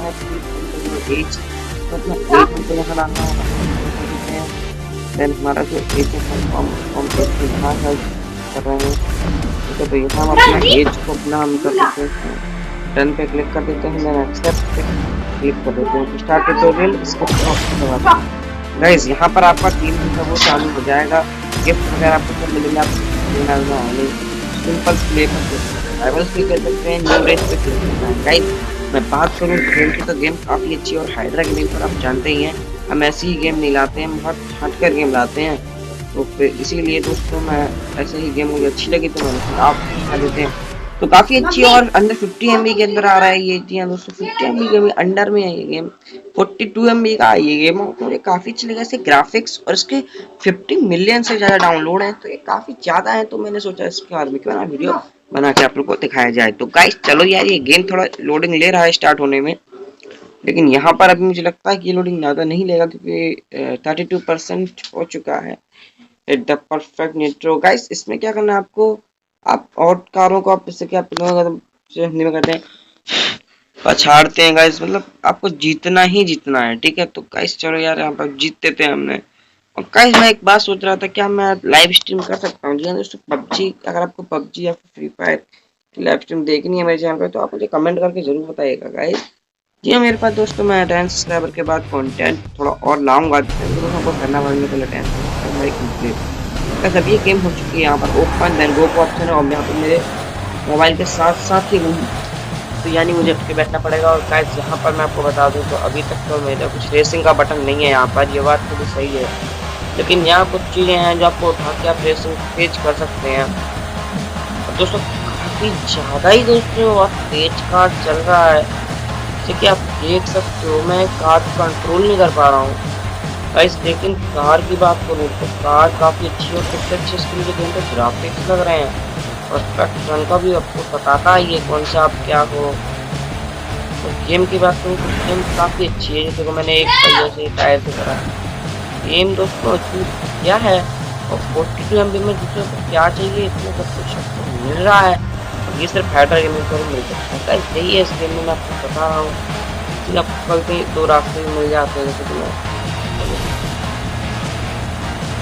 करना है तो एज तो अपना एज हमको यहाँ डालना होगा, कर देते हैं। देन हमारा जो एज है हम एज को यहाँ कर रहे हैं, ठीक है। तो यहाँ हम अपना एज को अपना हम कर देते हैं, डन पे क्लिक कर देते हैं, देन एक्सेप्ट पे क्लिक कर देते हैं। स्टार्ट ट्यूटोरियल स्किप ऑप्शन दबाते हैं। गाइस यहाँ पर आपका टीम जो है वो चालू हो जाएगा, गिफ्ट वगैरह आपको सब मिलेंगे, आप सिंपल प्ले कर सकते हैं, राइवल्स भी कर सकते हैं, न्यू रेस पे खेल सकते हैं। गाइस मैं बात करूँ गेम की तो गेम काफ़ी अच्छी है, और हाइड्रा गेमिंग पर आप जानते ही हैं हम ऐसी ही गेम नहीं लाते हैं, हम बहुत हटकर गेम लाते हैं। तो फिर इसीलिए दोस्तों मैं ऐसे ही गेम मुझे अच्छी लगी तो मैंने आप दिखा देते हैं। तो काफ़ी अच्छी, और अंडर 50 MB के अंदर आ रहा है ये। जी हाँ दोस्तों, 50 MB के अंडर में है ये गेम, 42 MB का ये गेम। मुझे काफ़ी अच्छी लगा इसके ग्राफिक्स, और इसके 50 मिलियन से ज़्यादा डाउनलोड हैं, तो ये काफ़ी ज़्यादा है। तो मैंने सोचा इसके बारे में क्यों ना वीडियो बना के आप लोग को दिखाया जाए। तो गाइस चलो यार, ये गेम थोड़ा लोडिंग ले रहा है स्टार्ट होने में, लेकिन यहाँ पर अभी मुझे लगता है कि ये लोडिंग ज़्यादा नहीं लेगा, क्योंकि 32% हो चुका है। The perfect Nitro. गाइस इसमें क्या करना है आपको, आप और कारों को आप जैसे कि आप हिंदी में कहते हैं पछाड़ते हैं गाइस, मतलब आपको जीतना ही जीतना है, ठीक है। तो गाइस चलो यार, यहाँ पर जीत देते हैं हमने। और गाइस मैं एक बात सोच रहा था, क्या मैं लाइव स्ट्रीम कर सकता हूँ? जी हाँ दोस्तों, पबजी, अगर आपको पबजी या फ्री फायर की लाइव स्ट्रीम देखनी है मेरे चैनल पर, तो आप मुझे कमेंट करके जरूर बताइएगा गाइस। जी हाँ मेरे पास दोस्तों, मैं 10 सब्सक्राइबर के बाद कंटेंट थोड़ा और लाऊंगा, तो हमको करना पड़ेगा पहले 10 सब्सक्राइबर कंप्लीट। बस अब ये गेम हो चुकी है यहाँ पर ओपन, देन गो का ऑप्शन है, और यहाँ पर मेरे मोबाइल के साथ साथ ही तो यानी मुझे उठ के बैठना पड़ेगा। और गाइस यहाँ पर मैं आपको बता दूँ तो अभी तक तो मेरा कुछ रेसिंग का बटन नहीं है यहाँ पर, ये बात तो सही है, लेकिन यहाँ कुछ चीज़ें हैं जो आपको उठा के आप रेसिंग तेज कर सकते हैं। और दोस्तों काफ़ी ज़्यादा ही दोस्तों और तेज कार चल रहा है, जैसे कि आप देख सकते हो मैं कार कंट्रोल नहीं कर पा रहा हूँ गाइस। लेकिन कार की बात करूँ तो कार काफ़ी अच्छी है, और कितने अच्छे इसके मुझे गेम पे ग्राफिक्स लग रहे हैं, और स्पेक्ट्रम का भी आपको बताता है ये कौन सा आप क्या हो। तो गेम की बात करूँ तो गेम काफ़ी अच्छी है, जैसे को मैंने एक पहिए से टायर से करा गेम दोस्तों क्या है। और 42 MB में दूसरे को क्या चाहिए, इतना सब कुछ आपको मिल रहा है, और ये सिर्फ हाइड्रा गेमिंग पर मिल सकता है। यही है इस गेम में मैं आपको बता रहा हूँ, आपको कभी दो रास्ते मिल जाते हैं, जैसे कि मैं